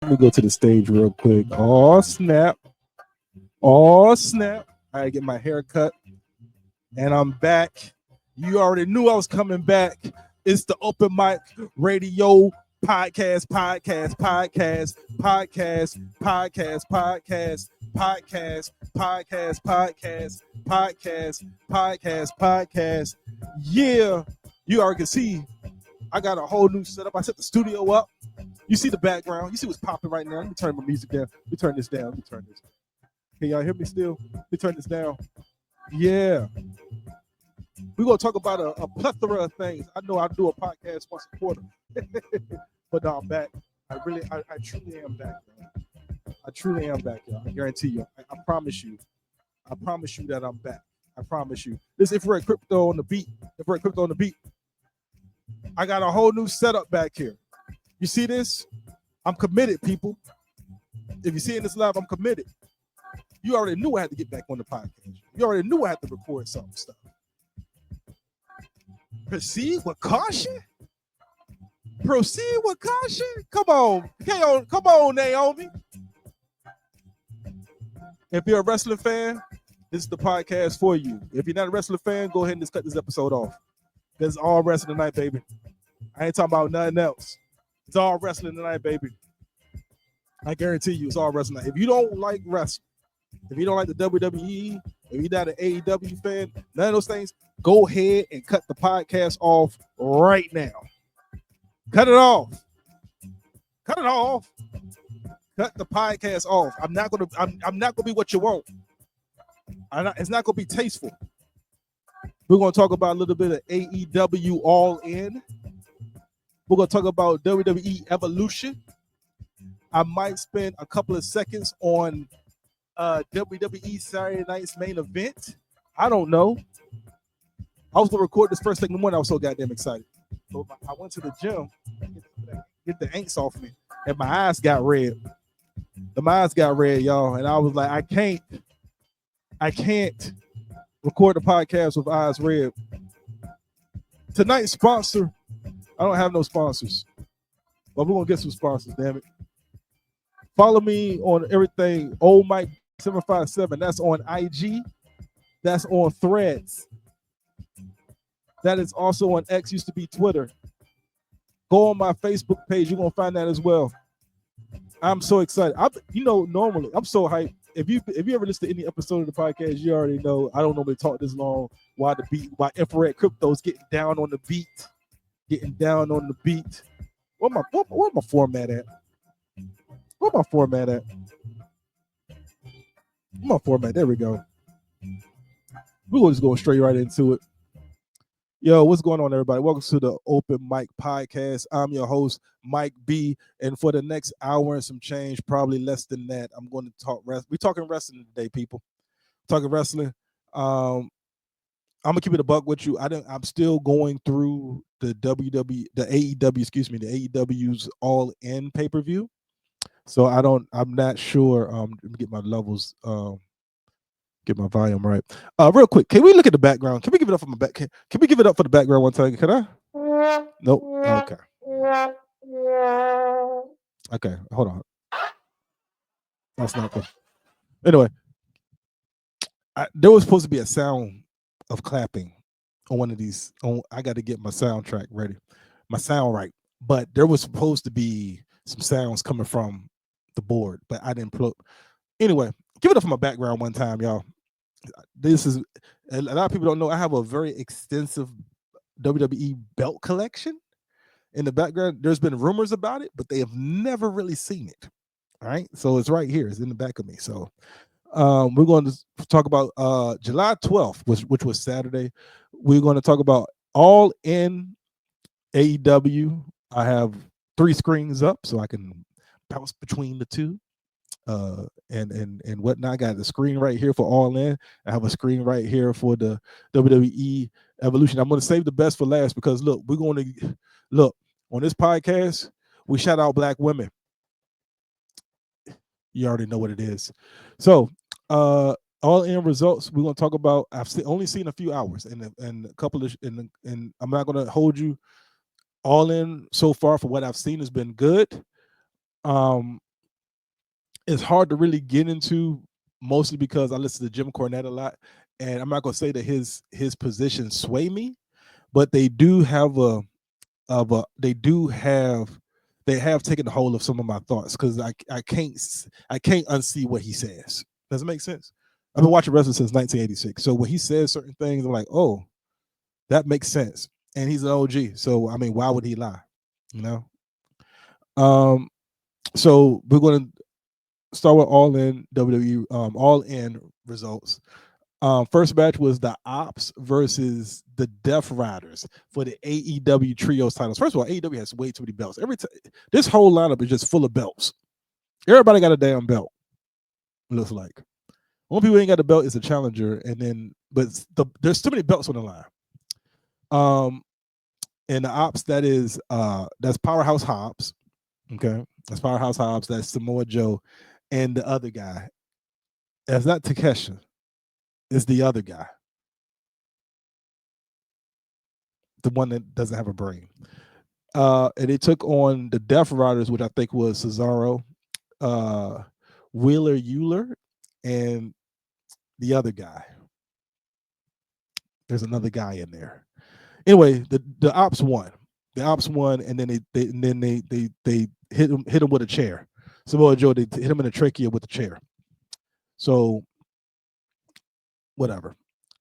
Let me go to the stage real quick. Oh snap. Oh snap. I get my hair cut. And I'm back. You already knew I was coming back. It's the Open Mic Radio Podcast, podcast, podcast, podcast, podcast, podcast, podcast, podcast, podcast, podcast, podcast, podcast. Yeah, you already can see I got a whole new setup. I set the studio up. You see the background. You see what's popping right now. Let me turn my music down. Let me turn this down. Let me turn this. Can y'all hear me still? Let me turn this down. Yeah. We're going to talk about a plethora of things. I know I do a podcast once a quarter. But no, I'm back. I truly am back, man. I truly am back, y'all. I guarantee you. I promise you. I promise you that I'm back. I promise you. This is if we're at Crypto on the Beat. If we're at Crypto on the Beat. I got a whole new setup back here. You see this? I'm committed, people. If you see in this live, I'm committed. You already knew I had to get back on the podcast. You already knew I had to record some stuff. Proceed with caution? Proceed with caution? Come on. Come on, Naomi. If you're a wrestling fan, this is the podcast for you. If you're not a wrestling fan, go ahead and just cut this episode off. Because it's all wrestling tonight, baby. I ain't talking about nothing else. It's all wrestling tonight, baby. I guarantee you it's all wrestling tonight. If you don't like wrestling, if you don't like the WWE, if you're not an AEW fan, none of those things, go ahead and cut the podcast off right now. Cut it off. Cut it off. Cut the podcast off. I'm not gonna be what you want. It's not gonna be tasteful. We're gonna talk about a little bit of AEW All In. We're gonna talk about WWE Evolution. I might spend a couple of seconds on WWE Saturday Night's main event. I don't know. I was gonna record this first thing in the morning. I was so goddamn excited. So I went to the gym, get the inks off me, and my eyes got red. My eyes got red, y'all, and I was like, I can't record the podcast with eyes red. Tonight's sponsor, I don't have no sponsors, but we're gonna get some sponsors. Damn it! Follow me on everything. Old Mike 757. That's on IG. That's on Threads. That is also on X, used to be Twitter. Go on my Facebook page. You're going to find that as well. I'm so excited. Normally, I'm so hyped. If you ever listen to any episode of the podcast, you already know I don't normally talk this long while Infrared Crypto's getting down on the beat. Getting down on the beat. Where my format at? Where my format at? My format. There we go. We're going to just go straight right into it. Yo, what's going on, everybody? Welcome to the Open Mic Podcast. I'm your host, Mike B. And for the next hour and some change, probably less than that, I'm going to talk wrestling. We're talking wrestling today, people. Talking wrestling. I'm gonna keep it a buck with you. I'm still going through the AEW's All In pay-per-view. So I'm not sure. Let me get my levels. Get my volume right. Real quick, can we look at the background? Can we give it up for my back? Can we give it up for the background one time? Can I? Nope. Okay. Okay. Hold on. That's not good. Anyway, there was supposed to be a sound of clapping on one of these. I got to get my soundtrack ready, my sound right. But there was supposed to be some sounds coming from the board, but I didn't put. Anyway, give it up for my background one time, y'all. This is a lot of people don't know. I have a very extensive WWE belt collection. In the background, there's been rumors about it, but they have never really seen it. All right, so it's right here. It's in the back of me. So we're going to talk about July 12th, which was Saturday. We're going to talk about All In AEW. I have 3 screens up, so I can bounce between the two. And whatnot. I got the screen right here for All In. I have a screen right here for the WWE Evolution. I'm going to save the best for last because look, we're going to look on this podcast. We shout out Black women. You already know what it is. So, All In results. We're going to talk about. I've only seen a few hours and a couple of and I'm not going to hold you. All In so far for what I've seen has been good. it's hard to really get into, mostly because I listen to Jim Cornette a lot, and I'm not gonna say that his positions sway me, but they do have they have taken a hold of some of my thoughts, because I can't unsee what he says. Does it make sense? I've been watching wrestling since 1986, so when he says certain things, I'm like, oh, that makes sense. And he's an OG, so I mean, why would he lie? You know. So we're going to start with All In WWE All In results. First match was the Ops versus the Death Riders for the AEW Trios titles. First of all, AEW has way too many belts. This whole lineup is just full of belts. Everybody got a damn belt. It looks like. One people ain't got a belt is a challenger, but there's too many belts on the line. And the Ops, that's Powerhouse Hobbs. Okay, that's Powerhouse Hobbs. That's Samoa Joe, and the other guy. That's not Takesha. It's the other guy, the one that doesn't have a brain. And they took on the Death Riders, which I think was Cesaro, Wheeler Euler, and the other guy. There's another guy in there. Anyway, the Ops won. The Ops won, and then they hit him with a chair. Samoa Joe, they hit him in the trachea with a chair. So whatever.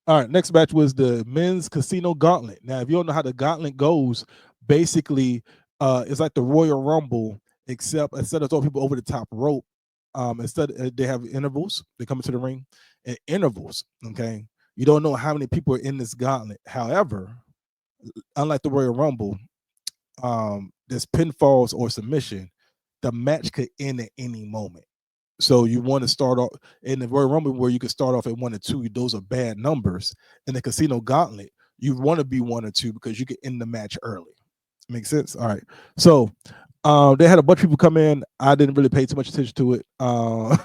All right, next match was the men's casino gauntlet. Now, if you don't know how the gauntlet goes, basically, it's like the Royal Rumble, except instead of throwing people over the top rope, they have intervals. They come into the ring at intervals. Okay, you don't know how many people are in this gauntlet. However, unlike the Royal Rumble, there's pinfalls or submission. The match could end at any moment. So you want to start off in the Royal Rumble, where you can start off at 1 or 2. Those are bad numbers. In the Casino Gauntlet, you want to be 1 or 2 because you can end the match early. Makes sense? All right. So they had a bunch of people come in. I didn't really pay too much attention to it. I'm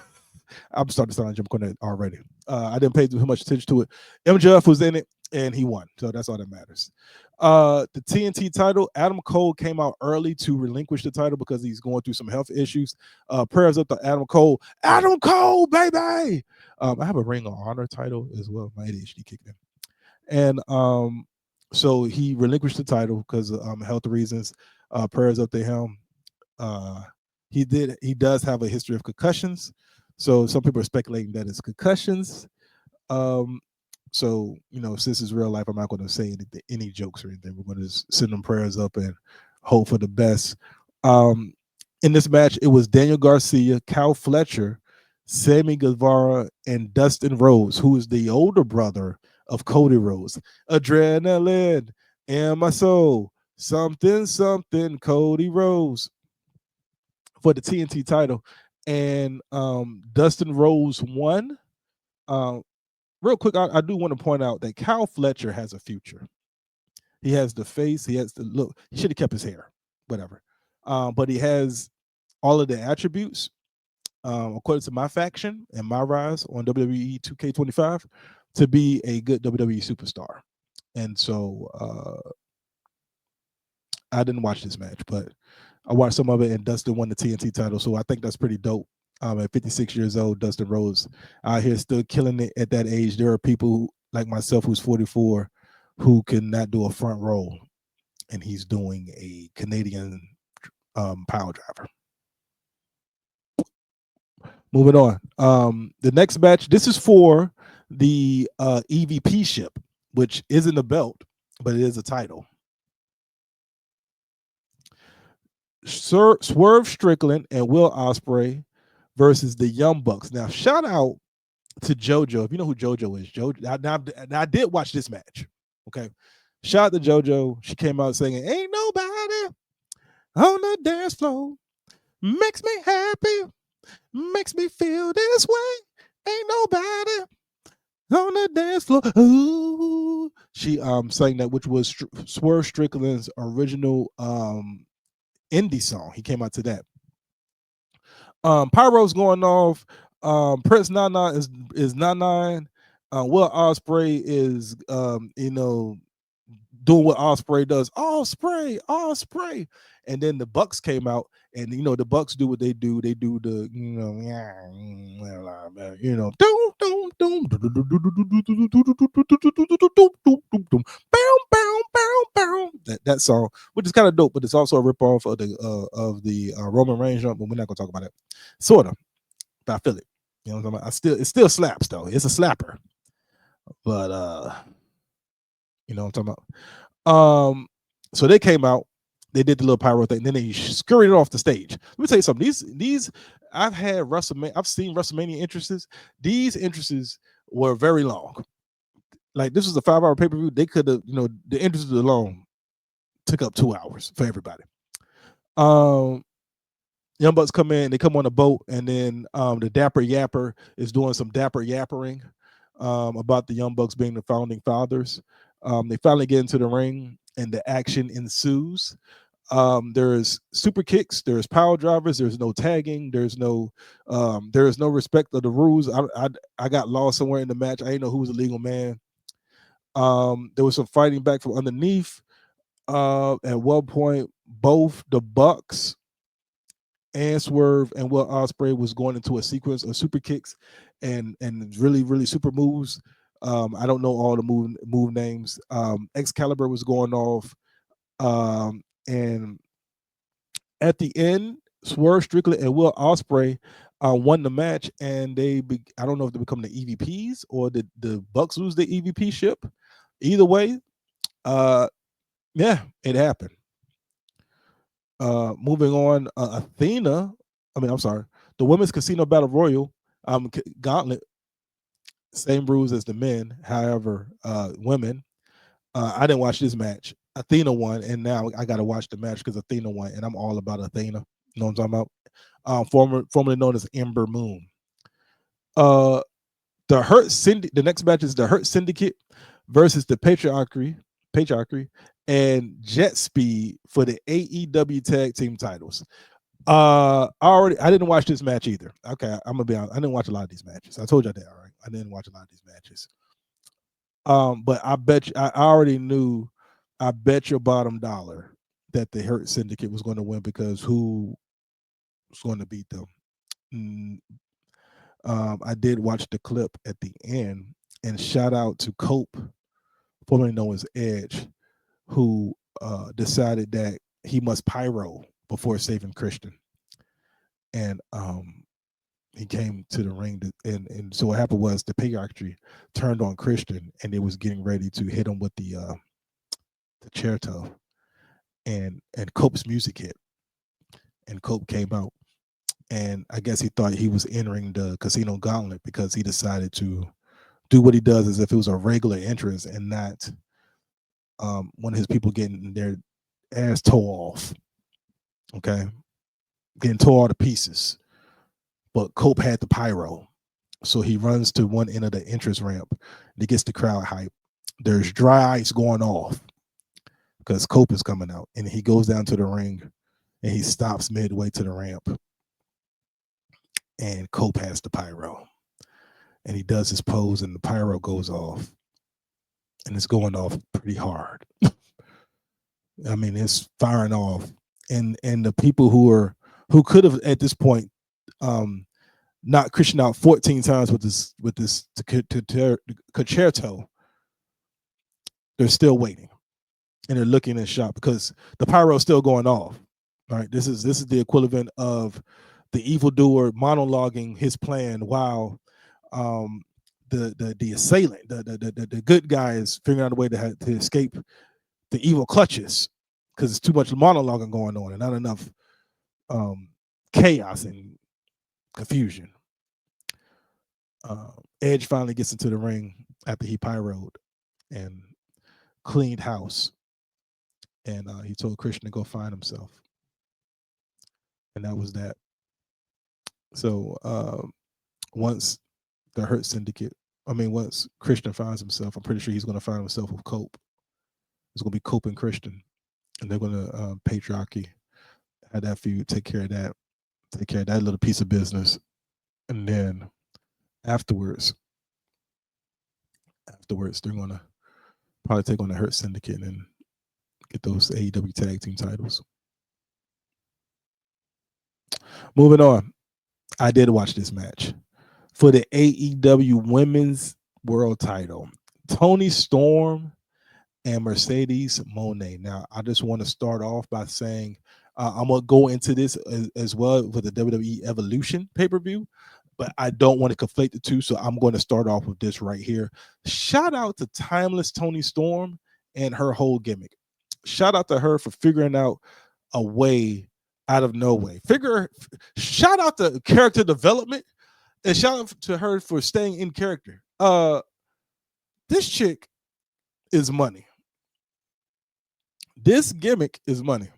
starting to sound like Jim Cornette already. I didn't pay too much attention to it. MJF was in it, and he won. So that's all that matters. The TNT title, Adam Cole came out early to relinquish the title because he's going through some health issues. Prayers up to Adam Cole. Adam Cole, baby! I have a Ring of Honor title as well. My ADHD kicked in. And so he relinquished the title because of health reasons. Prayers up to him. He does have a history of concussions. So some people are speculating that it's concussions. So, since it's real life, I'm not going to say any jokes or anything. We're going to send them prayers up and hope for the best. In this match, it was Daniel Garcia, Cal Fletcher, Sammy Guevara, and Dustin Rhodes, who is the older brother of Cody Rhodes. Adrenaline in my soul. Something, something, Cody Rhodes for the TNT title. And Dustin Rhodes won. Real quick, I do want to point out that Cal Fletcher has a future. He has the face. He has the look. He should have kept his hair, whatever. But he has all of the attributes, according to my faction and my rise on WWE 2K25, to be a good WWE superstar. And so I didn't watch this match, but I watched some of it, and Dustin won the TNT title. So I think that's pretty dope. At 56 years old, Dustin Rhodes out here still killing it at that age. There are people like myself who's 44 who cannot do a front roll, and he's doing a Canadian pile driver. Moving on. The next match, this is for the EVP ship, which isn't a belt, but it is a title. Swerve Strickland and Will Ospreay versus the Young Bucks. Now, shout out to JoJo. If you know who JoJo is, JoJo. I did watch this match. Okay, shout out to JoJo. She came out singing, "Ain't nobody on the dance floor makes me happy, makes me feel this way. Ain't nobody on the dance floor." Ooh. She sang that, which was Swerve Strickland's original indie song. He came out to that. Pyro's going off. Prince Nana is 99. Will Ospreay is doing what Ospreay does. Ospreay. And then the Bucks came out, and the Bucks do what they do. They do the that song, which is kind of dope, but it's also a ripoff of the Roman Reigns jump. But we're not gonna talk about it. Sorta, but I feel it. You know what I'm talking about? It still slaps though. It's a slapper. But you know what I'm talking about. So they came out, they did the little pyro thing, and then they scurried it off the stage. Let me tell you something. These I've seen WrestleMania entrances. These entrances were very long. Like, this was a 5-hour pay-per-view. They could have, the entrances alone took up 2 hours for everybody. Young Bucks come in, they come on a boat, and then the Dapper Yapper is doing some Dapper Yappering about the Young Bucks being the founding fathers. They finally get into the ring, and the action ensues. There's super kicks, there's power drivers, there's no tagging, there is no respect of the rules. I got lost somewhere in the match. I didn't know who was the legal man. There was some fighting back from underneath. At one point, both the Bucks and Swerve and Will Ospreay was going into a sequence of super kicks and really, really super moves. I don't know all the move names. Excalibur was going off. And at the end, Swerve Strickland and Will Ospreay won the match, and I don't know if they become the EVPs or the Bucks lose the EVP ship. Either way, yeah, it happened. Moving on, the Women's Casino Battle Royal Gauntlet, same rules as the men. However, women, I didn't watch this match. Athena won, and now I got to watch the match because Athena won, and I'm all about Athena. You know what I'm talking about? Formerly known as Ember Moon. The next match is the Hurt Syndicate versus the Patriarchy and Jet Speed for the AEW Tag Team titles. I didn't watch this match either. Okay, I'm gonna be honest. I didn't watch a lot of these matches. I told you that, all right. I didn't watch a lot of these matches. But I already knew. I bet your bottom dollar that the Hurt Syndicate was going to win because who was going to beat them? I did watch the clip at the end, and shout out to Cope, formerly known as Edge, who decided that he must pyro before saving Christian. And he came to the ring, and so what happened was the patriarchy turned on Christian, and they was getting ready to hit him with the chair toe, and Cope's music hit, and Cope came out, and I guess he thought he was entering the Casino Gauntlet because he decided to do what he does as if it was a regular entrance and not one of his people getting their ass tore off, okay, getting tore all to pieces. But Cope had the pyro, so he runs to one end of the entrance ramp. He gets the crowd hype. There's dry ice going off because Cope is coming out, and he goes down to the ring, and he stops midway to the ramp, and Cope has the pyro, and he does his pose, and the pyro goes off, and it's going off pretty hard. I mean, it's firing off, and the people who could have at this point knocked Christian out 14 times with this concerto, they're still waiting, and they're looking in shock because the pyro is still going off. All right, this is the equivalent of the evildoer monologuing his plan while the assailant, the good guy, is figuring out a way to escape the evil clutches because it's too much monologuing going on and not enough chaos and confusion. Edge finally gets into the ring after he pyroed and cleaned house, and he told Christian to go find himself, and that was that. So once Christian finds himself, I'm pretty sure he's going to find himself with Cope. It's going to be Cope and Christian, and they're going to patriarchy, have that feud, take care of that little piece of business, and then afterwards they're going to probably take on the Hurt Syndicate and Get those AEW tag team titles. Moving on. I did watch this match for the AEW Women's World Title. Toni Storm and Mercedes Moné. Now, I just want to start off by saying I'm going to go into this as well with the WWE Evolution pay-per-view, but I don't want to conflate the two, so I'm going to start off with this right here. Shout out to Timeless Toni Storm and her whole gimmick. Shout out to her for figuring out a way out of no way. Shout out to character development, and shout out to her for staying in character. This chick is money. This gimmick is money.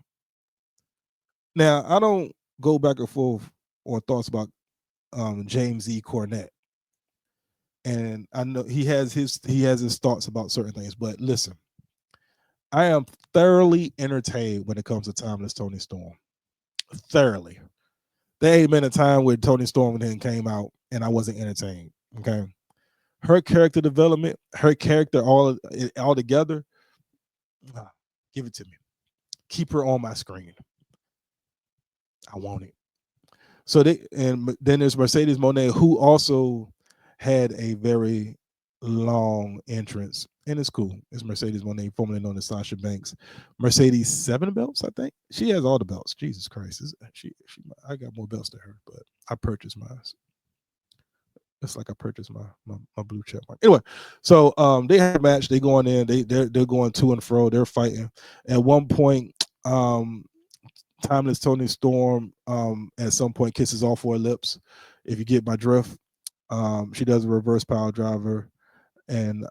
Now, I don't go back and forth on thoughts about James E. Cornette, and I know he has his thoughts about certain things. But listen, I am thoroughly entertained when it comes to Timeless Toni Storm. Thoroughly. There ain't been a time where Toni Storm then came out and I wasn't entertained. Okay, her character development, her character all together. Give it to me. Keep her on my screen. I want it. So then there's Mercedes Moné, who also had a very long entrance, and it's cool. It's Mercedes Moné, formerly known as Sasha Banks. Mercedes 7 belts, I think. She has all the belts. Jesus Christ, I got more belts than her, but I purchased mine. It's like I purchased my blue check mark. Anyway, so they have a match. They going in. They're going to and fro. They're fighting. At one point, Timeless Toni Storm at some point kisses all 4 lips. If you get my drift, she does a reverse power driver, and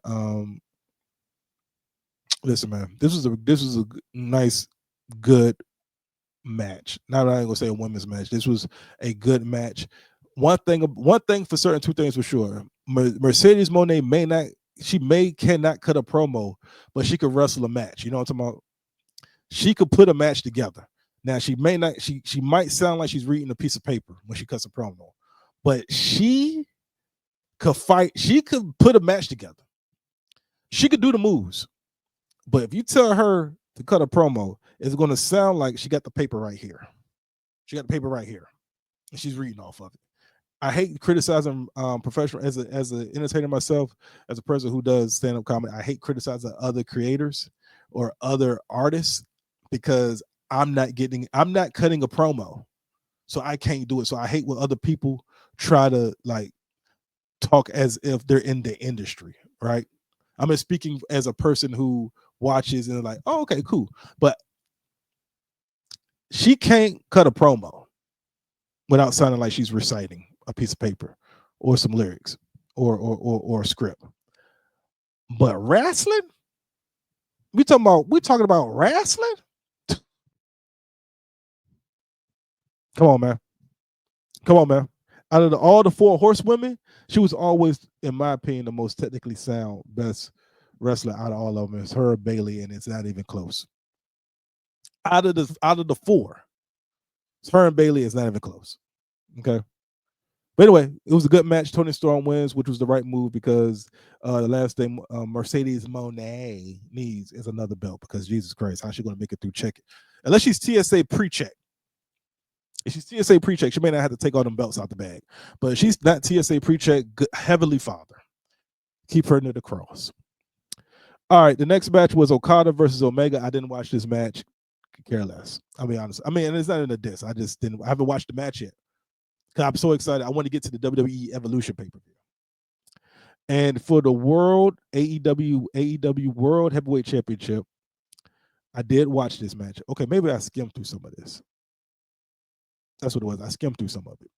listen, man, this was a nice, good match. Not I ain't gonna say a women's match. This was a good match. One thing for certain, 2 things for sure. Mercedes Moné cannot cut a promo, but she could wrestle a match. You know what I'm talking about? She could put a match together. Now she might sound like she's reading a piece of paper when she cuts a promo, but she could fight. She could put a match together. She could do the moves, but if you tell her to cut a promo, it's going to sound like she got the paper right here. She got the paper right here, and she's reading off of it. I hate criticizing professional as an entertainer myself, as a person who does stand-up comedy. I hate criticizing other creators or other artists because I'm not cutting a promo, so I can't do it. So I hate when other people try to like talk as if they're in the industry, right? I'm just speaking as a person who watches and like, oh, okay, cool. But she can't cut a promo without sounding like she's reciting a piece of paper or some lyrics or a script. But wrestling? We talking about wrestling? Come on, man. Out of all the 4 horsewomen, she was always, in my opinion, the most technically sound, best wrestler out of all of them. It's her, Bailey, and it's not even close. Out of the 4, it's her and Bailey. It's not even close. Okay. But anyway, it was a good match. Toni Storm wins, which was the right move because the last thing Mercedes Moné needs is another belt because Jesus Christ, how's she going to make it through check? Unless she's TSA pre-check. If she's TSA pre-check, she may not have to take all them belts out the bag. But if she's not TSA pre-check, Heavenly Father, keep her near the cross. All right, the next match was Okada versus Omega. I didn't watch this match. Could care less. I'll be honest. I mean, it's not in the diss. I haven't watched the match yet. I'm so excited. I want to get to the WWE Evolution pay-per-view. And for the World AEW World Heavyweight Championship, I did watch this match. Okay, maybe I skimmed through some of this. That's what it was. I skimmed through some of it.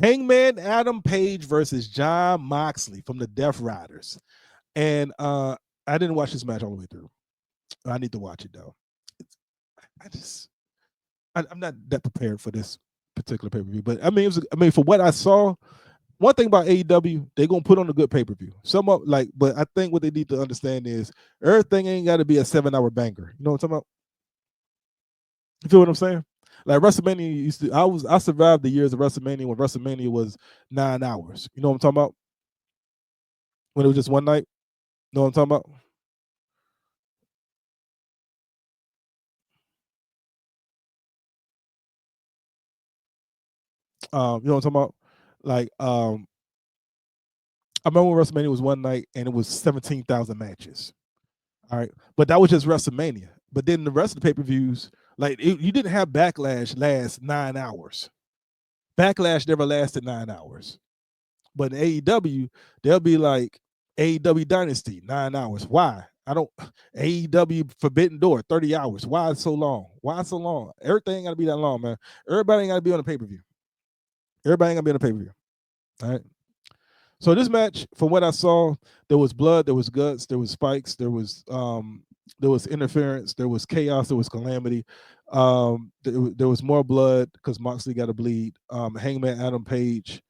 Hangman Adam Page versus Jon Moxley from the Death Riders. And I didn't watch this match all the way through. I need to watch it though. I'm not that prepared for this particular pay-per-view. But I mean, for what I saw, one thing about AEW, they're gonna put on a good pay-per-view. But I think what they need to understand is everything ain't gotta be a 7-hour banger. You know what I'm talking about? You feel what I'm saying? Like WrestleMania I survived the years of WrestleMania when WrestleMania was 9 hours. You know what I'm talking about? When it was just one night. You know what I'm talking about? You know what I'm talking about? Like, I remember when WrestleMania was one night and it was 17,000 matches. All right, but that was just WrestleMania. But then the rest of the pay-per-views, like you didn't have Backlash last 9 hours. Backlash never lasted 9 hours. But in AEW, they'll be like AEW Dynasty, 9 hours. Why? I don't AEW Forbidden Door, 30 hours. Why so long? Why so long? Everything ain't gotta be that long, man. Everybody ain't gotta be on a pay-per-view. Everybody ain't gonna be on a pay-per-view. All right. So this match, from what I saw, there was blood, there was guts, there was spikes, there was interference, there was chaos, there was calamity. There was more blood because Moxley got to bleed. Hangman Adam Page,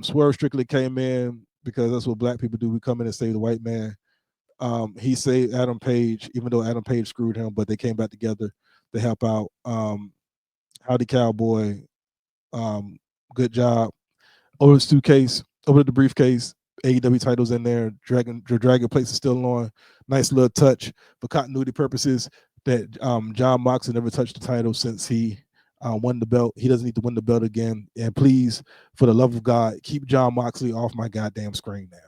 Swerve Strickland came in because that's what black people do. We come in and save the white man. He saved Adam Page, even though Adam Page screwed him, but they came back together to help out. Howdy Cowboy, good job. Over the suitcase, over the briefcase, AEW titles in there. The Dragon Place is still on. Nice little touch for continuity purposes that John Moxley never touched the title since he won the belt. He doesn't need to win the belt again. And please, for the love of God, keep John Moxley off my goddamn screen now.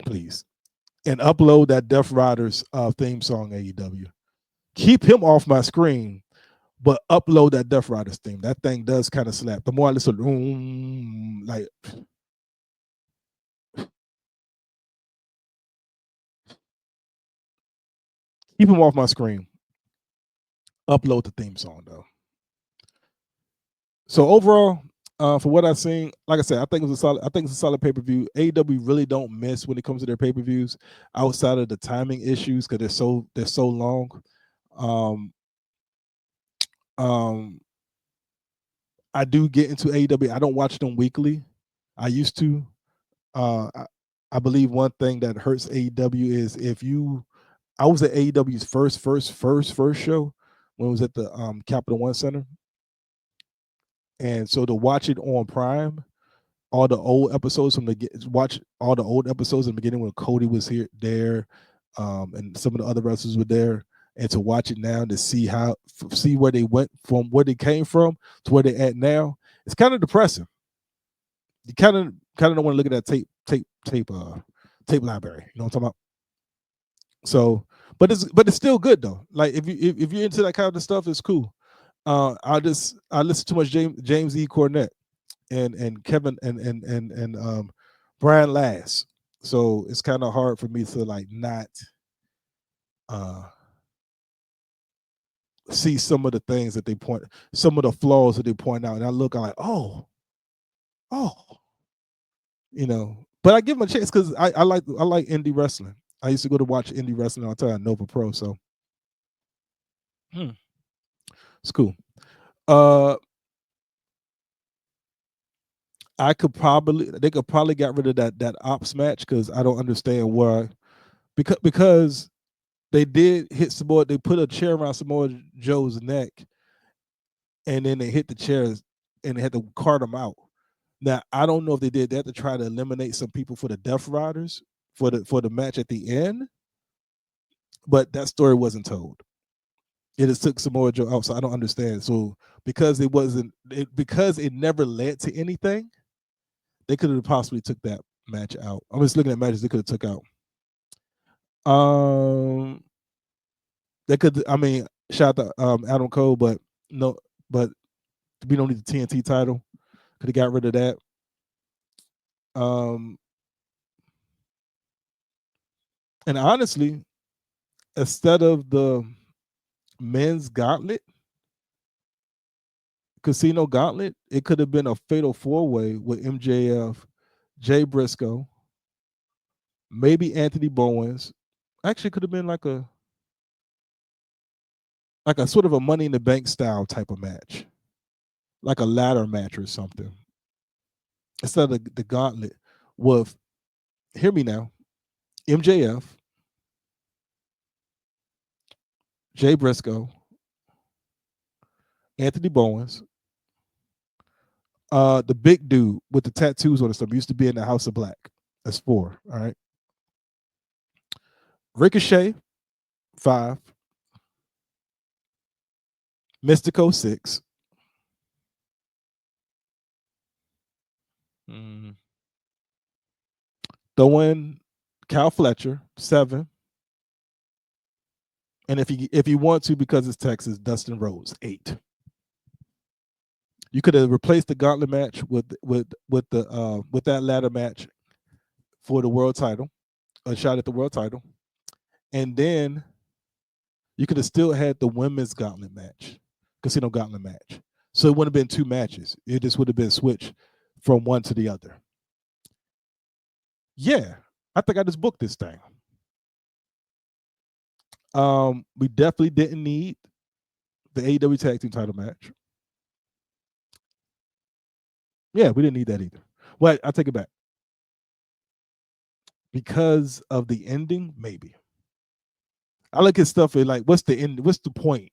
Please. And upload that Death Riders theme song, AEW. Keep him off my screen, but upload that Death Riders theme. That thing does kind of slap. The more I listen, like, keep him off my screen. Upload the theme song though. So overall, for what I've seen, like I said, I think it's a solid pay-per-view. AEW really don't miss when it comes to their pay-per-views, outside of the timing issues because they're so long. I do get into AEW. I don't watch them weekly. I used to. I believe one thing that hurts AEW is I was at AEW's first show when it was at the Capital One Center. And so to watch it on Prime, all the old episodes watch all the old episodes in the beginning when Cody was there, and some of the other wrestlers were there, and to watch it now to see where they went from, where they came from to where they're at now, it's kind of depressing. You kind of don't want to look at that tape library. You know what I'm talking about? So, but it's still good though. Like if you're into that kind of stuff, it's cool. I listen to much James E. Cornette and Kevin and Brian Lass. So it's kind of hard for me to like not see some of the things that some of the flaws that they point out, and I'm like, oh, But I give them a chance because I like indie wrestling. I used to go to watch indie wrestling all the time, Nova Pro. So it's cool. They could probably get rid of that ops match because I don't understand why. Because they did hit Samoa, they put a chair around Samoa Joe's neck, and then they hit the chairs and they had to cart him out. Now I don't know if they did that to try to eliminate some people for the Death Riders for the match at the end, but that story wasn't told. It just took Samoa Joe out, so I don't understand. So because it never led to anything, they could have possibly took that match out. I'm just looking at matches they could have took out. They could. I mean, shout out to Adam Cole, but no, but we don't need the TNT title. Could have got rid of that. And honestly, instead of the men's gauntlet, Casino Gauntlet, it could have been a fatal 4-way with MJF, Jay Briscoe, maybe Anthony Bowens. Actually, could have been like a sort of a Money in the Bank style type of match, like a ladder match or something. Instead of the gauntlet with, hear me now, MJF, Jay Briscoe, Anthony Bowens, the big dude with the tattoos on his stomach used to be in the House of Black. That's 4. All right. Ricochet, 5. Mystico, 6. throw in Cal Fletcher, 7. And if you want to, because it's Texas, Dustin Rhodes, 8. You could have replaced the gauntlet match with that ladder match for the world title, a shot at the world title, and then you could have still had the women's gauntlet match, casino gauntlet match. So it wouldn't have been 2 matches. It just would have been switched from one to the other. Yeah, I think I just booked this thing. We definitely didn't need the AEW Tag Team title match. Yeah, we didn't need that either. Well, I take it back. Because of the ending, maybe. I look at stuff like, what's the end? What's the point?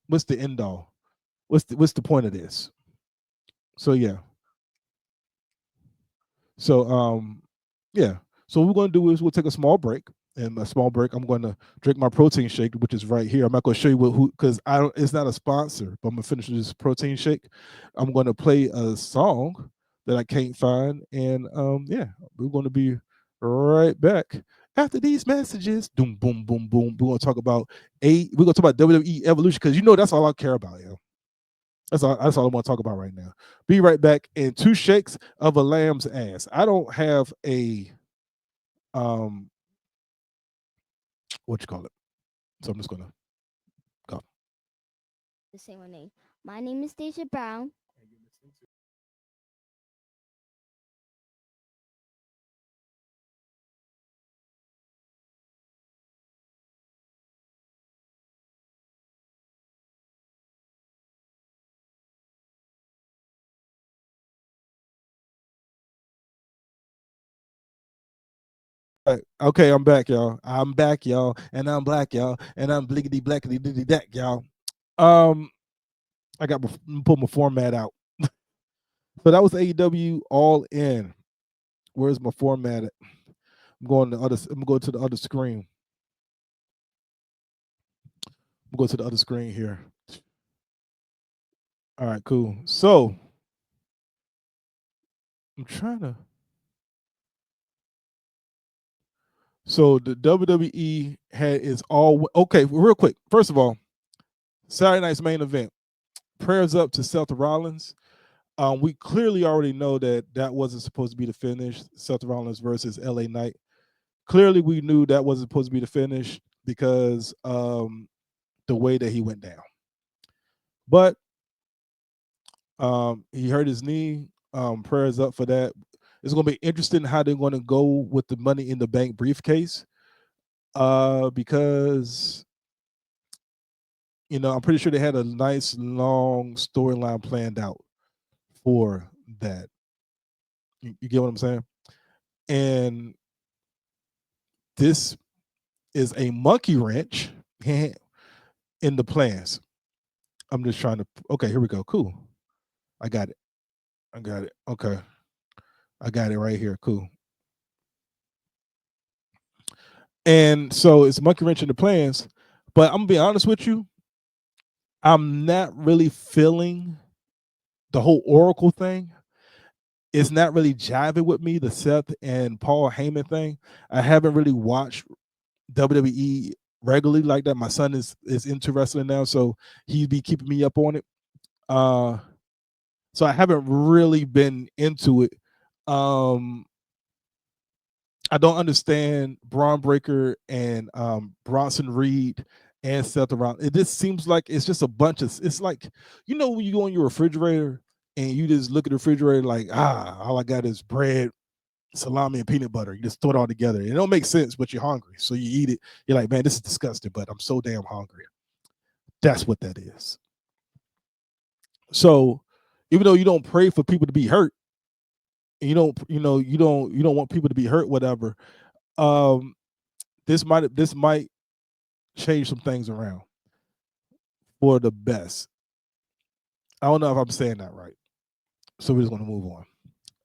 What's the end all? What's the point of this? So yeah. So yeah. So what we're gonna do is we'll take a small break. And a small break, I'm going to drink my protein shake, which is right here. I'm not going to show you who, because it's not a sponsor, but I'm going to finish this protein shake. I'm going to play a song that I can't find, and yeah, we're going to be right back after these messages. Boom, boom, boom, boom. We're going to talk about WWE Evolution, because that's all I care about, yo. That's all I want to talk about right now. Be right back in 2 shakes of a lamb's ass. I don't have a what you call it. So I'm just gonna go. Say my name. My name is Deja Brown. Okay, I'm back, y'all. I'm back, y'all, and I'm black, y'all, and I'm bliggity blackity diddy dack, y'all. I got pull my format out. So that was AEW All In. Where's my format at? I'm going to the other screen. I'm going to the other screen here. All right, cool. So I'm trying to. So the WWE had is all okay. Real quick, first of all, Saturday night's main event. Prayers up to Seth Rollins. We clearly already know that wasn't supposed to be the finish. Seth Rollins versus LA Knight. Clearly, we knew that wasn't supposed to be the finish because the way that he went down. But he hurt his knee. Prayers up for that. It's going to be interesting how they're going to go with the Money in the Bank briefcase, because I'm pretty sure they had a nice long storyline planned out for that. You get what I'm saying? And this is a monkey wrench in the plans. I'm just trying to. Okay, here we go. Cool. I got it. Okay. I got it right here. Cool. And so it's monkey wrench in the plans. But I'm going to be honest with you. I'm not really feeling the whole Oracle thing. It's not really jiving with me, the Seth and Paul Heyman thing. I haven't really watched WWE regularly like that. My son is into wrestling now, so he'd be keeping me up on it. So I haven't really been into it. I don't understand Braun Breaker and Bronson Reed and Seth Rollins. It just seems like it's just a bunch of. It's like when you go in your refrigerator and you just look at the refrigerator like, all I got is bread, salami, and peanut butter. You just throw it all together. It don't make sense, but you're hungry, so you eat it. You're like, man, this is disgusting, but I'm so damn hungry. That's what that is. So, even though you don't pray for people to be hurt, and you don't want people to be hurt, whatever. This might change some things around for the best. I don't know if I'm saying that right, so we're just going to move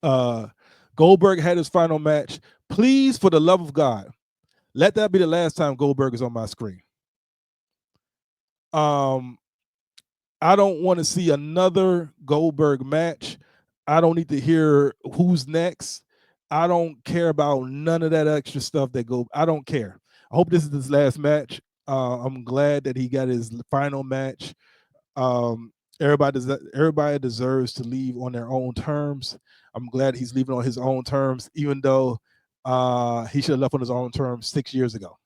on. Goldberg had his final match. Please, for the love of God, let that be the last time Goldberg is on my screen. I don't want to see another Goldberg match. I don't need to hear who's next. I don't care about none of that extra stuff that go. I don't care. I hope this is his last match. I'm glad that he got his final match. Everybody deserves to leave on their own terms. I'm glad he's leaving on his own terms, even though he should have left on his own terms 6 years ago.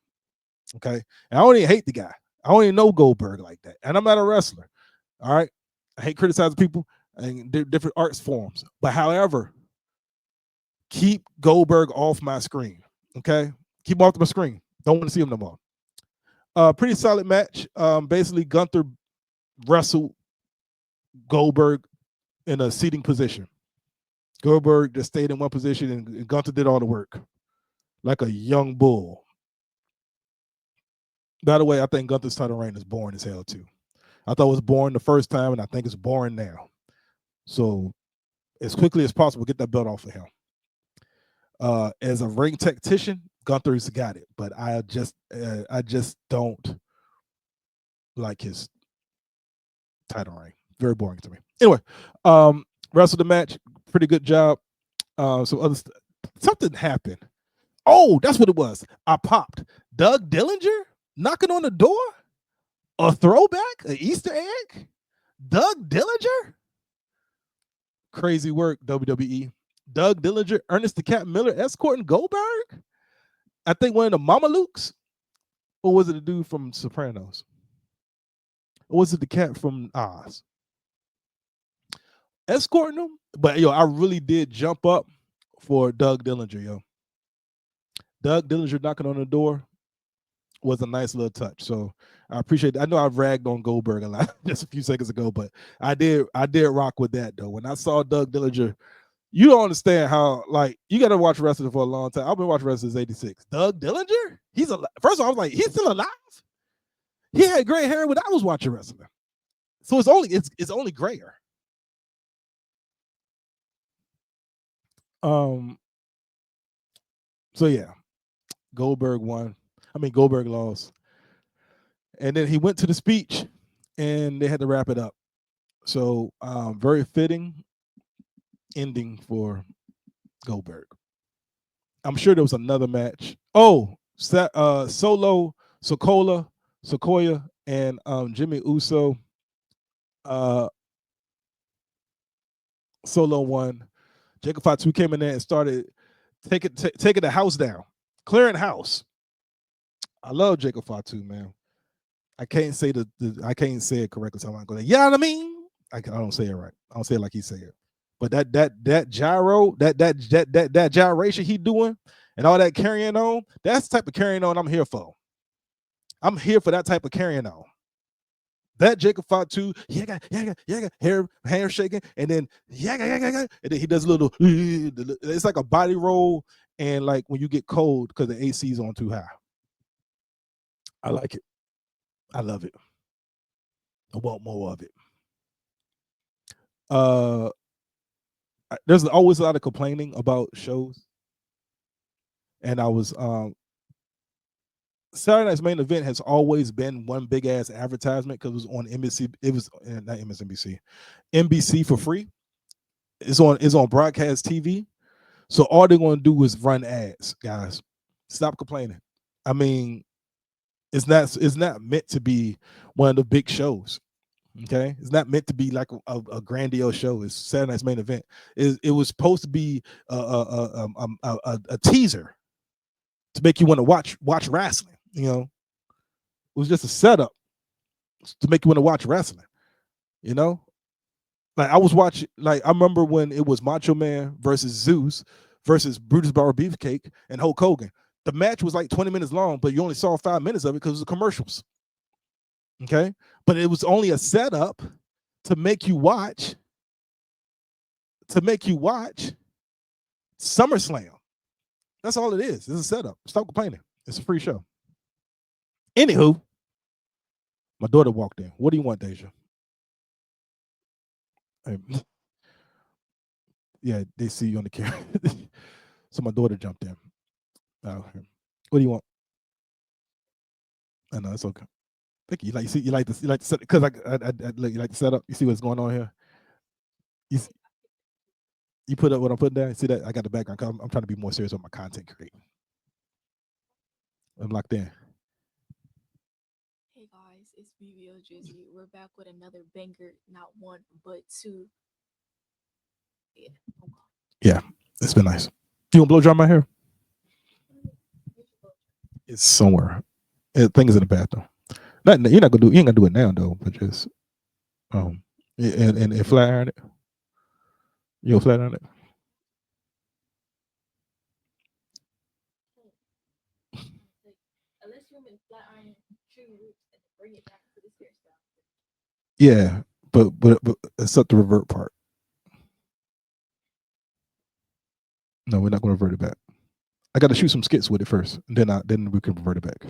Okay, and I don't even hate the guy. I don't even know Goldberg like that, and I'm not a wrestler. All right, I hate criticizing people and different arts forms. But however, keep Goldberg off my screen. Okay, keep him off my screen. Don't want to see him no more. Pretty solid match. Basically, Gunther wrestled Goldberg in a seating position. Goldberg just stayed in one position, and Gunther did all the work like a young bull. By the way, I think Gunther's title reign is boring as hell too. I thought it was boring the first time, and I think it's boring now. So, as quickly as possible, get that belt off of him. As a ring tactician, Gunther's got it, but I just don't like his title reign. Very boring to me. Anyway, rest of the match, pretty good job. Something happened. Oh, that's what it was. I popped. Doug Dillinger knocking on the door? A throwback? An Easter egg? Doug Dillinger? Crazy work, WWE. Doug Dillinger, Ernest the Cat Miller escorting Goldberg? I think one of the Mamalukes? Or was it a dude from Sopranos? Or was it the cat from Oz? Escorting him? But, I really did jump up for Doug Dillinger, yo. Doug Dillinger knocking on the door was a nice little touch. So I appreciate it. I know I've ragged on Goldberg a lot just a few seconds ago, but I did rock with that, though. When I saw Doug Dillinger, you don't understand how, you got to watch wrestling for a long time. I've been watching wrestling since '86. Doug Dillinger? He's alive. First of all, I was like, he's still alive? He had gray hair when I was watching wrestling. So it's only grayer. So yeah, Goldberg won. Goldberg lost. And then he went to the speech, and they had to wrap it up. So very fitting ending for Goldberg. I'm sure there was another match. Oh, Solo, Sequoia, and Jimmy Uso. Solo won. Jacob Fatu came in there and started taking the house down, clearing house. I love Jacob Fatu, man. I can't say I can't say it correctly, so I'm not going to. You know what I mean? I don't say it right. I don't say it like he said it. But that gyro, that gyration he doing, and all that carrying on, that's the type of carrying on I'm here for. I'm here for that type of carrying on. That Jacob Fatu, hair shaking, and then and then he does a little. It's like a body roll, and like when you get cold because the AC's on too high. I like it. I love it. I want more of it. There's always a lot of complaining about shows, and I was Saturday Night's Main Event has always been one big ass advertisement because it was on NBC. It was not MSNBC, NBC for free. It's on broadcast TV. So all they're going to do is run ads, guys. Stop complaining. It's not meant to be one of the big shows. Okay, it's not meant to be like a grandiose show. It's Saturday Night's Main Event. It was supposed to be a teaser to make you want to watch wrestling. It was just a setup to make you want to watch wrestling. Like I was watching. Like I remember when it was Macho Man versus Zeus versus Brutus Barber Beefcake and Hulk Hogan. The match was like 20 minutes long, but you only saw 5 minutes of it because it was commercials. Okay, but it was only a setup to make you watch. SummerSlam. That's all it is. It's a setup. Stop complaining. It's a free show. Anywho, my daughter walked in. What do you want, Deja? Yeah, they see you on the camera. So my daughter jumped in. What do you want? I know it's okay. Thank you. You like the set because I you like the setup. You see what's going on here. You put up what I'm putting down. See that? I got the background. I'm trying to be more serious on my content creating. I'm locked in. Hey guys, it's BBO Drizzy. We're back with another banger, not one but two. Yeah, it's been nice. You gonna blow dry my hair? It's somewhere. Things in the bathroom. You ain't gonna do it now though, but just and flat iron it. You'll flat iron it. Unless you want flat iron tree roots and bring it back to this hairstyle. Yeah, but except the revert part. No, we're not gonna revert it back. I got to shoot some skits with it first, and then we can revert it back.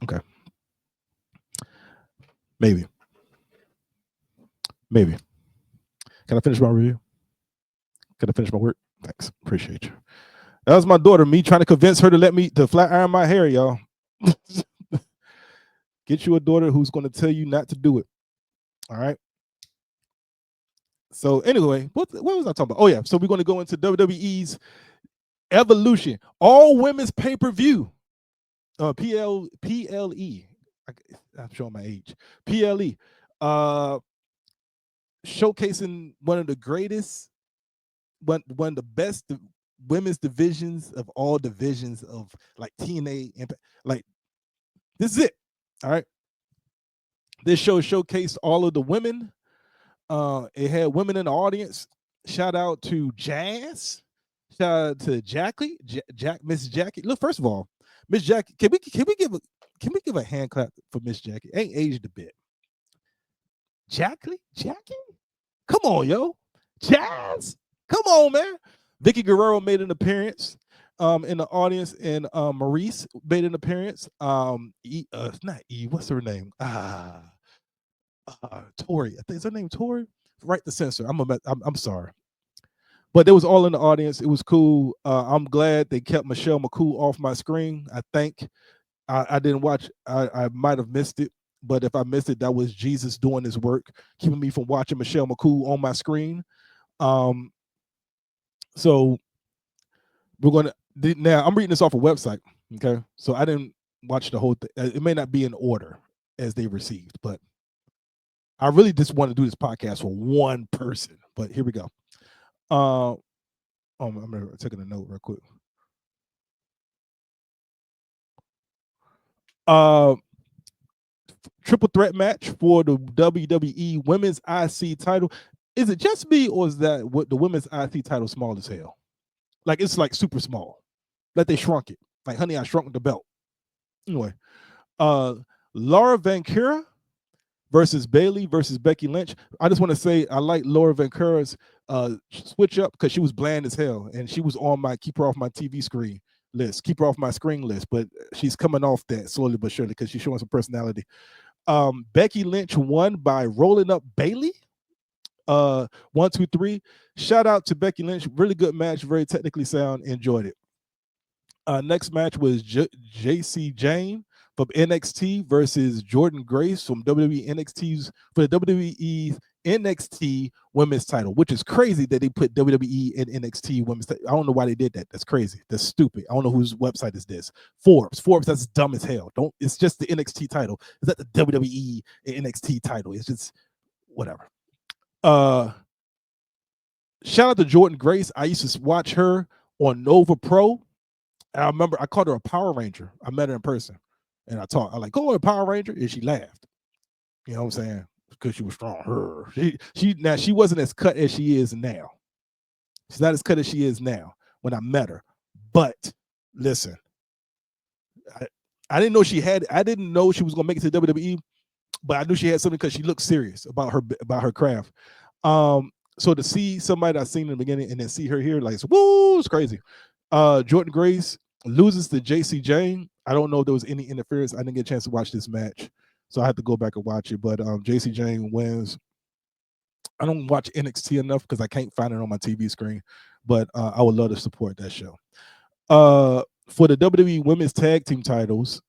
Okay. Maybe. Can I finish my review? Can I finish my work? Thanks. Appreciate you. That was my daughter, me trying to convince her to let me to flat iron my hair, y'all. Get you a daughter who's going to tell you not to do it. All right. So anyway, what was I talking about? Oh yeah. So we're going to go into WWE's Evolution, all women's pay-per-view. PLE. I'm showing my age. PLE. Showcasing one of the greatest, one of the best women's divisions of all divisions of like TNA Impact. Like, this is it. All right. This show showcased all of the women. It had women in the audience. Shout out to Jazz. Shout out to Jackie. Miss Jackie. Look, first of all, Miss Jackie, can we give a hand clap for Miss Jackie? Ain't aged a bit. Jackie? Come on, yo. Jazz. Come on, man. Vicky Guerrero made an appearance in the audience, and Maurice made an appearance. Not E. What's her name? Tori. I think is her name Tori. Right, the censor. I'm sorry, but they was all in the audience. It was cool. I'm glad they kept Michelle McCool off my screen. I think I didn't watch. I might have missed it, but if I missed it, that was Jesus doing his work, keeping me from watching Michelle McCool on my screen. So we're gonna now. I'm reading this off a website. Okay, so I didn't watch the whole thing. It may not be in order as they received, but I really just want to do this podcast for one person. But here we go. I'm taking a note real quick. Triple threat match for the WWE Women's IC title. Is it just me, or is that what the Women's IC title small as hell? Like, it's like super small. Like they shrunk it. Like, honey, I shrunk the belt. Anyway, Laura Vancouver versus Bailey versus Becky Lynch. I just want to say I like Laura Vancouver's switch up because she was bland as hell, and she was on my keep her off my TV screen list, keep her off my screen list, but she's coming off that slowly but surely because she's showing some personality. Becky Lynch won by rolling up Bailey. 1, 2, 3. Shout out to Becky Lynch. Really good match, very technically sound. Enjoyed it. Next match was JC Jane from NXT versus Jordan Grace from WWE NXT's for the WWE NXT Women's title, which is crazy that they put WWE and NXT Women's title. I don't know why they did that. That's crazy. That's stupid. I don't know whose website is this. Forbes, that's dumb as hell. It's just the NXT title. Is that the WWE and NXT title? It's just whatever. Shout out to Jordan Grace. I used to watch her on Nova Pro. I remember I called her a Power Ranger. I met her in person, and I talked. I like, "Oh, a Power Ranger," and she laughed. You know what I'm saying? Because she was strong. She wasn't as cut as she is now. She's not as cut as she is now when I met her. But listen, I didn't know she had. I didn't know she was gonna make it to WWE, but I knew she had something because she looked serious about her craft. So to see somebody I've seen in the beginning and then see her here, like, woo, it's crazy. Jordan Grace loses to JC Jane. I don't know if there was any interference. I didn't get a chance to watch this match, so I had to go back and watch it. But JC Jane wins. I don't watch NXT enough because I can't find it on my TV screen, but I would love to support that show. For the WWE Women's Tag Team titles,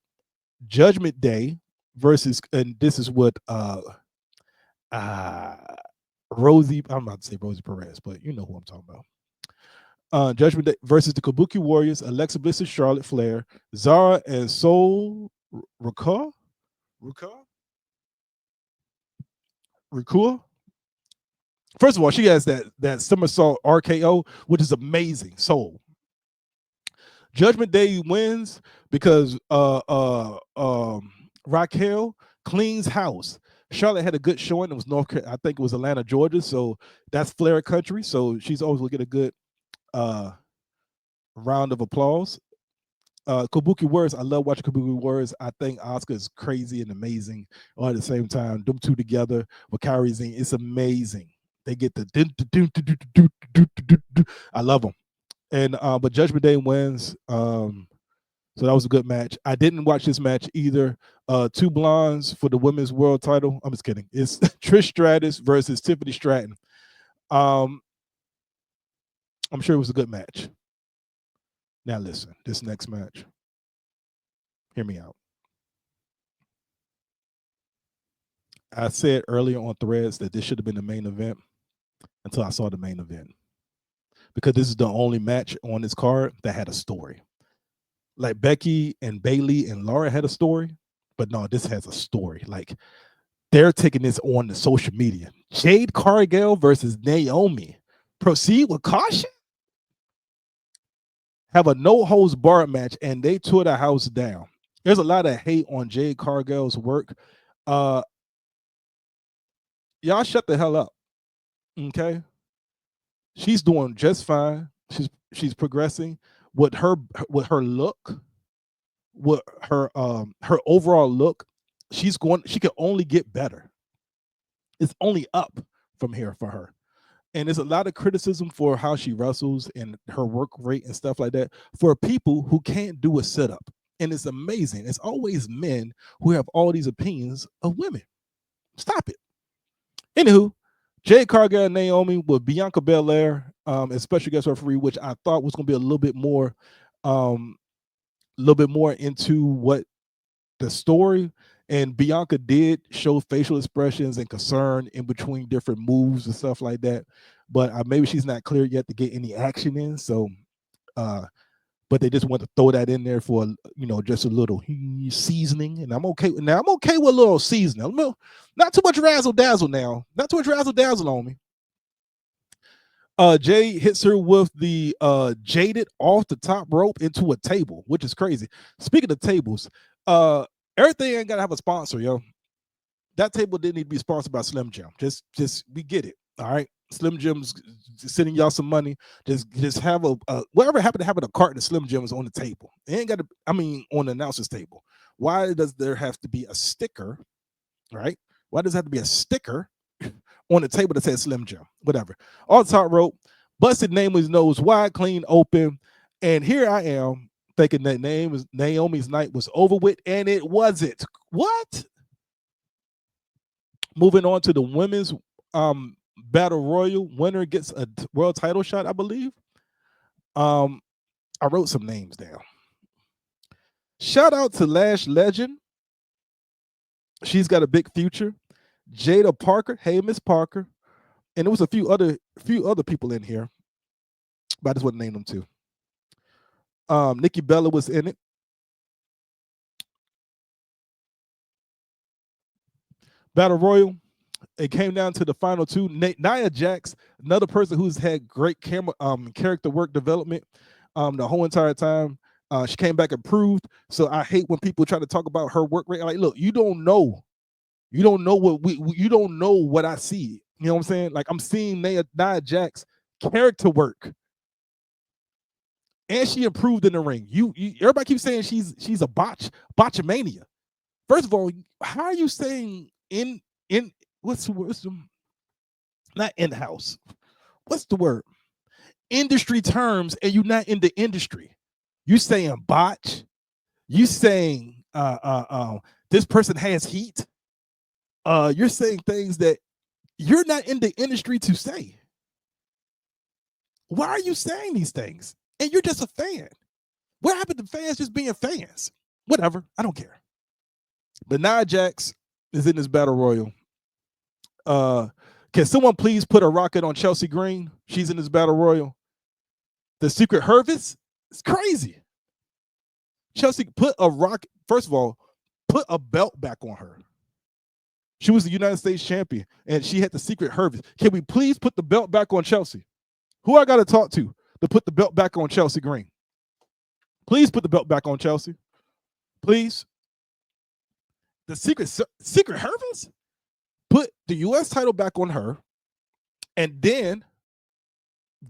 Judgment Day versus, and this is what Rosie, I'm about to say Rosie Perez, but you know who I'm talking about. Judgment Day versus the Kabuki Warriors, Alexa Bliss and Charlotte Flair, Zara and Soul Rikua. First of all, she has that somersault RKO, which is amazing. Soul. Judgment Day wins because Raquel cleans house. Charlotte had a good showing. It was I think it was Atlanta, Georgia. So that's Flair country. So she's always going to get a good round of applause. Kabuki Warriors, I love watching Kabuki Warriors. I think Asuka is crazy and amazing all at the same time. Them two together with Kairi Sane, it's amazing. They get the I love them. And but Judgment Day wins. So that was a good match. I didn't watch this match either. Two blondes for the women's world title. I'm just kidding. It's Trish Stratus versus Tiffany Stratton. I'm sure it was a good match. Now listen, this next match. Hear me out. I said earlier on Threads that this should have been the main event until I saw the main event. Because this is the only match on this card that had a story. Like Becky and Bayley and Laura had a story, but no, this has a story. Like they're taking this on the social media. Jade Cargill versus Naomi. Proceed with caution. Have a no-holds-barred match, and they tore the house down. There's a lot of hate on Jade Cargill's work. Y'all shut the hell up. Okay? She's doing just fine. She's progressing with her look, with her overall look. She can only get better. It's only up from here for her. And there's a lot of criticism for how she wrestles and her work rate and stuff like that for people who can't do a setup. And it's amazing. It's always men who have all these opinions of women. Stop it. Anywho, Jade Cargill and Naomi with Bianca Belair as special guest referee, which I thought was going to be a little bit more into what the story. And Bianca did show facial expressions and concern in between different moves and stuff like that. But maybe she's not clear yet to get any action in. So, but they just want to throw that in there for, just a little seasoning. And I'm okay. Now, I'm okay with a little seasoning. Not too much razzle dazzle now. Not too much razzle dazzle on me. Jay hits her with the jaded off the top rope into a table, which is crazy. Speaking of tables, everything ain't gotta have a sponsor, yo. That table didn't need to be sponsored by Slim Jim. Just we get it. All right. Slim Jim's sending y'all some money. Just have a whatever happened to having a carton of Slim Jims on the table. It ain't gotta, on the announcer's table. Why does there have to be a sticker? Right? Why does it have to be a sticker on the table that says Slim Jim? Whatever. On the top rope, busted Naomi's nose wide, clean, open. And here I am thinking that Naomi's night was over with, and it wasn't. What? Moving on to the women's battle royal. Winner gets a world title shot, I believe. I wrote some names down. Shout out to Lash Legend. She's got a big future. Jada Parker. Hey, Miss Parker. And there was a few other people in here, but I just want to name them too. Nikki Bella was in it. Battle Royal. It came down to the final two. Nia Jax, another person who's had great character work development the whole entire time. She came back improved. So I hate when people try to talk about her work rate. Like, look, you don't know what I see. You know what I'm saying? Like, I'm seeing Nia Jax character work. And she improved in the ring. Everybody keeps saying she's a botchamania. First of all, how are you saying what's the word? Not in-house. What's the word? Industry terms, and you're not in the industry. You saying botch. You saying this person has heat. You're saying things that you're not in the industry to say. Why are you saying these things? And you're just a fan. What happened to fans just being fans? Whatever. I don't care. But Nia Jax is in this battle royal. Can someone please put a rocket on Chelsea Green? She's in this battle royal. The Secret Hervis? It's crazy. Chelsea, put a rocket. First of all, put a belt back on her. She was the United States champion, and she had the Secret Hervis. Can we please put the belt back on Chelsea? Who I got to talk to put the belt back on Chelsea Green? Please put the belt back on Chelsea. Please. The Secret Hervis? Put the U.S. title back on her, and then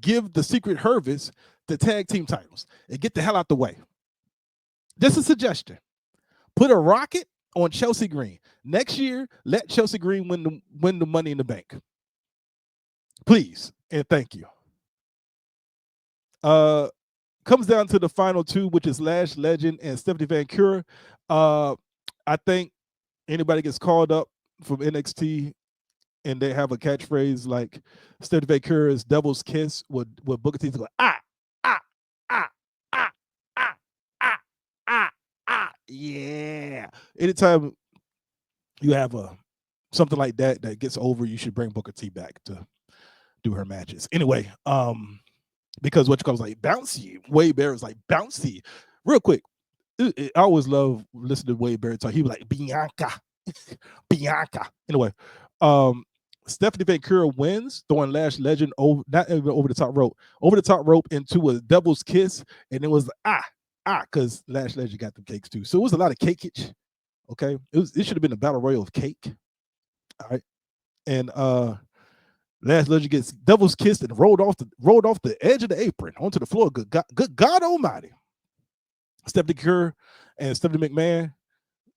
give the Secret Hervis the tag team titles and get the hell out the way. Just a suggestion. Put a rocket on Chelsea Green. Next year, let Chelsea Green win the Money in the Bank. Please, and thank you. Comes down to the final two, which is Lash Legend and Stephanie Van Cure. I think anybody gets called up from NXT and they have a catchphrase like Stephanie Van Cure's Devil's Kiss with Booker T's go, yeah. Anytime you have something like that gets over, you should bring Booker T back to do her matches. Anyway, because what you call like bouncy. Wade Barrett's like bouncy. Real quick, I always love listening to Wade Barrett talk. He was like Bianca. Anyway, Stephanie Van Cure wins, throwing Lash Legend not even over the top rope into a Devil's Kiss, and it was because Lash Legend got the cakes too. So it was a lot of cakeage. Okay, it should have been a battle royal of cake. All right, and Lash Legend gets Devil's Kissed and rolled off the edge of the apron onto the floor. Good God Almighty! Stephanie Cure and Stephanie McMahon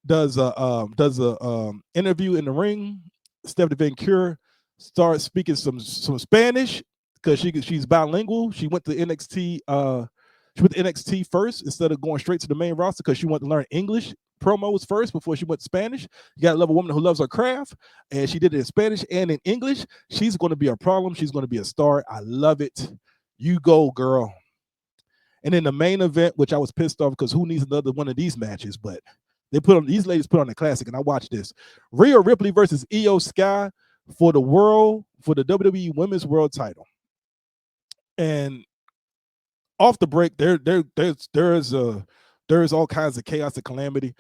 does a interview in the ring. Stephanie Van Cure starts speaking some Spanish because she's bilingual. She went to NXT. She went to NXT first instead of going straight to the main roster because she wanted to learn English promos first before she went to Spanish. You got to love a woman who loves her craft, and she did it in Spanish and in English. She's going to be a problem. She's going to be a star. I love it. You go, girl. And in the main event, which I was pissed off because who needs another one of these matches? But these ladies put on a classic, and I watched this. Rhea Ripley versus Io Sky for the WWE Women's World Title. And off the break, there's all kinds of chaos and calamity.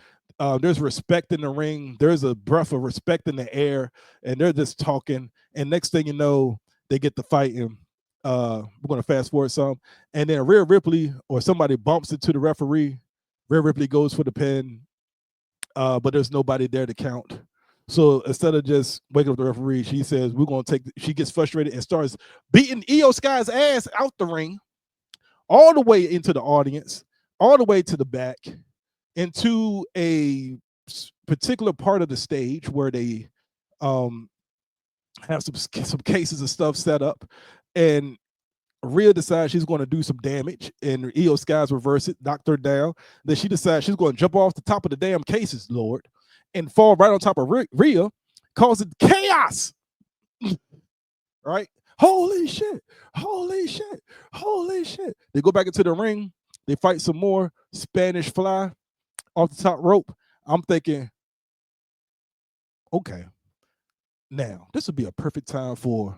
There's respect in the ring. There's a breath of respect in the air, and they're just talking. And next thing you know, they get to fighting. We're going to fast forward some, and then Rhea Ripley or somebody bumps into the referee. Rhea Ripley goes for the pin, but there's nobody there to count. So instead of just waking up the referee, she says, "We're going to take." She gets frustrated and starts beating Io Sky's ass out the ring, all the way into the audience, all the way to the back, into a particular part of the stage where they have some cases of stuff set up, and Rhea decides she's going to do some damage, and Io Sky's reverse it, knocked her down. Then she decides she's going to jump off the top of the damn cases, Lord, and fall right on top of Rhea, causing chaos. Right? Holy shit. They go back into the ring. They fight some more. Spanish Fly off the top rope. I'm thinking, okay, now this would be a perfect time for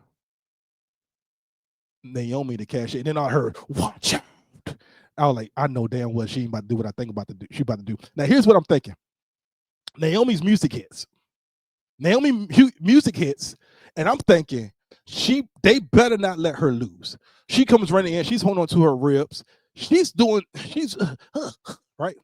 Naomi to cash it. And then I heard, watch out. I was like, I know damn well she ain't about to do what I think about to do. She's about to do. Now, here's what I'm thinking. Naomi's music hits. And I'm thinking, they better not let her lose. She comes running in. She's holding on to her ribs. She's right.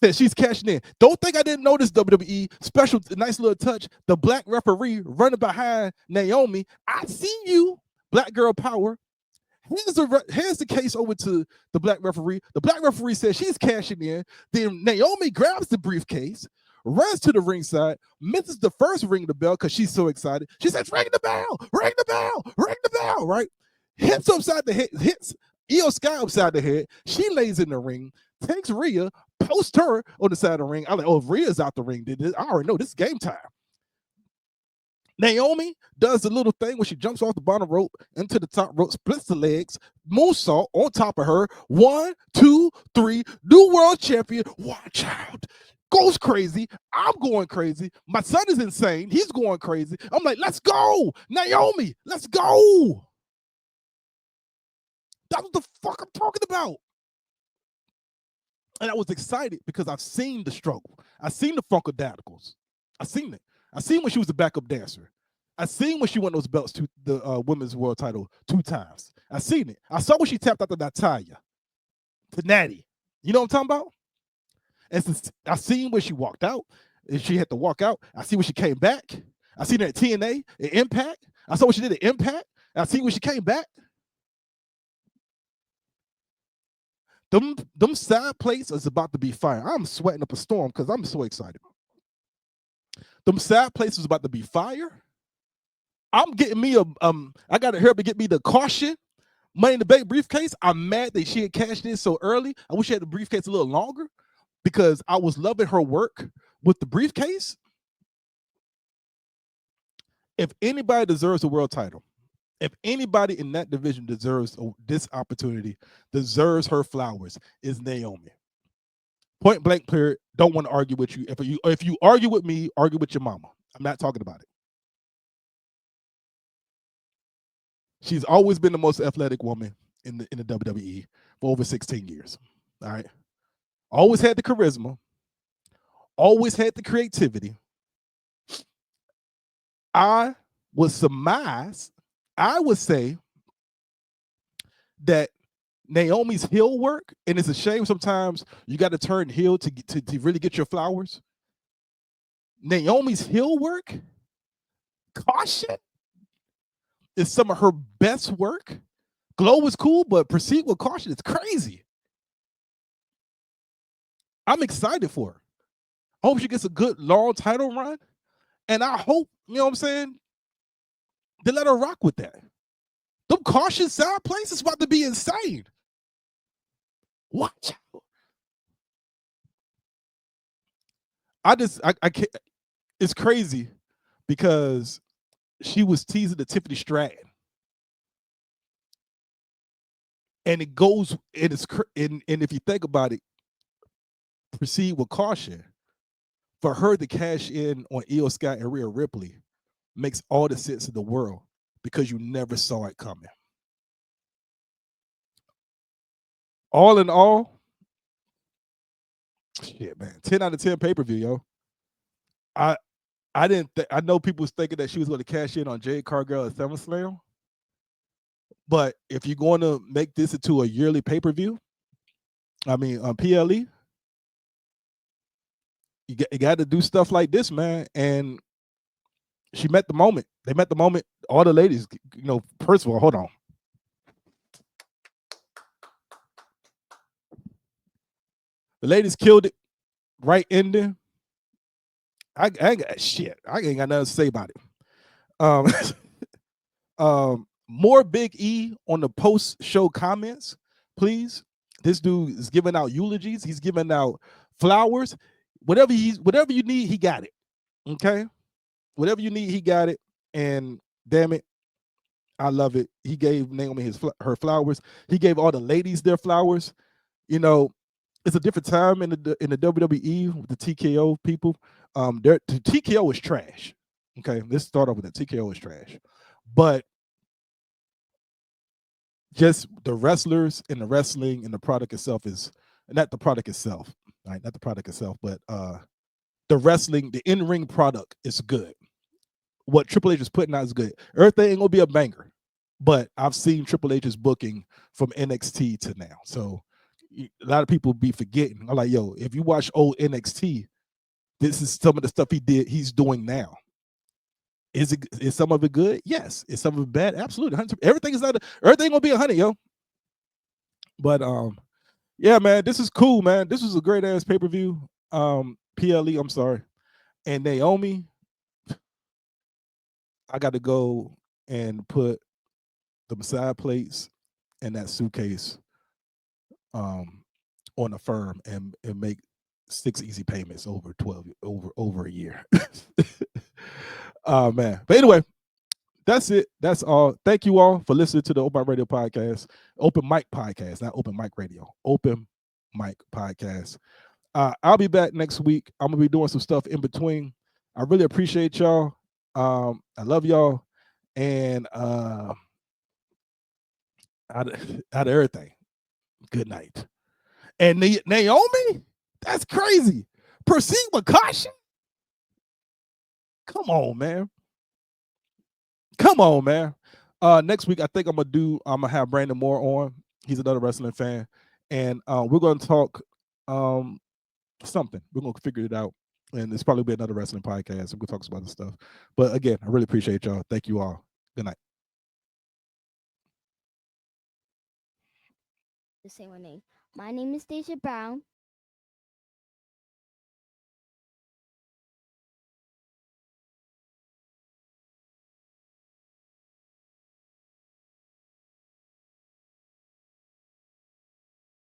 Says she's cashing in. Don't think I didn't notice WWE special, nice little touch. The black referee running behind Naomi. I see you, black girl power. Hands the case over to the black referee. The black referee says she's cashing in. Then Naomi grabs the briefcase, runs to the ringside, misses the first ring of the bell because she's so excited. She says, ring the bell, right? Hits upside the head, hits Io Sky upside the head. She lays in the ring, takes Rhea, posts her on the side of the ring. I'm like, oh, if Rhea's out the ring, I already know this is game time. Naomi does the little thing when she jumps off the bottom rope into the top rope, splits the legs, moonsault on top of her. 1, 2, 3, new world champion. Watch out. goes crazy. I'm going crazy. My son is insane. He's going crazy. I'm like, let's go, Naomi. Let's go. That's what the fuck I'm talking about. And I was excited because I've seen the struggle. I've seen the Funkadactyls. I've seen it. I seen when she was a backup dancer. I seen when she won those belts to the women's world title 2 times. I seen it. I saw when she tapped out to Natalia, to Natty. You know what I'm talking about? And since I seen when she walked out, and she had to walk out. I see when she came back. I seen her at TNA, at Impact. I saw what she did at Impact. I see when she came back. Them side plates is about to be fire. I'm sweating up a storm because I'm so excited. Them side plates is about to be fire. I'm getting me I got to hurry up and get me the caution Money in the Bank briefcase. I'm mad that she had cashed in so early. I wish she had the briefcase a little longer because I was loving her work with the briefcase. If anybody deserves a world title, if anybody in that division deserves this opportunity, deserves her flowers, is Naomi. Point blank, period. Don't want to argue with you. If you argue with me, argue with your mama. I'm not talking about it. She's always been the most athletic woman in the WWE for over 16 years. All right. Always had the charisma. Always had the creativity. I would surmise, I would say that Naomi's heel work, and it's a shame sometimes you got to turn heel to really get your flowers. Naomi's heel work, caution, is some of her best work. Glow is cool, but Proceed with Caution is crazy. I'm excited for her. I hope she gets a good long title run. And I hope, you know what I'm saying, they let her rock with that. Them Caution side plays is about to be insane. Watch out. I can't, it's crazy because she was teasing the Tiffany Stratton. And it goes, and it's, and if you think about it, Proceed with Caution. For her to cash in on Io Sky and Rhea Ripley makes all the sense in the world because you never saw it coming. All in all, shit, man, 10 out of 10 pay-per-view, yo. I know people was thinking that she was going to cash in on Jade Cargill at SummerSlam, but if you're going to make this into a yearly pay-per-view, I mean, on PLE, you got to do stuff like this, man. And she met the moment. They met the moment. All the ladies, you know, first of all, hold on. The ladies killed it. Right ending. I ain't got shit. I ain't got nothing to say about it. More Big E on the post-show comments, please. This dude is giving out eulogies. He's giving out flowers. Whatever you need, he got it. Okay? Whatever you need, he got it. And damn it, I love it. He gave Naomi her flowers. He gave all the ladies their flowers. You know, it's a different time in the WWE with the TKO people. The TKO is trash. Okay, let's start off with that. TKO is trash. But just the wrestlers and the wrestling and the product itself is not the product itself, right? Not the product itself, but the wrestling, the in-ring product is good. What Triple H is putting out is good. Everything ain't gonna be a banger, but I've seen Triple H's booking from NXT to now. So a lot of people be forgetting. I'm like, yo, if you watch old NXT, this is some of the stuff he's doing now. Is some of it good? Yes. Is some of it bad? Absolutely. Everything gonna be 100, yo. But yeah, man, this is cool, man. This was a great ass pay-per-view. PLE, I'm sorry. And Naomi, I got to go and put the side plates and that suitcase on a firm and make 6 easy payments over a year. Oh man. But anyway, that's it. That's all. Thank you all for listening to the Open Mic Radio Podcast. Open Mic Podcast, not Open Mic Radio. Open Mic Podcast. I'll be back next week. I'm gonna be doing some stuff in between. I really appreciate y'all. I love y'all, and out of everything, good night. And Naomi, that's crazy. Proceed with caution. Come on, man. Come on, man. Next week, I think I'm gonna have Brandon Moore on. He's another wrestling fan, and we're gonna talk something. We're gonna figure it out, and it's probably be another wrestling podcast. We're gonna talk some other stuff. But again, I really appreciate y'all. Thank you all. Good night. The same name. My name is Deja Brown.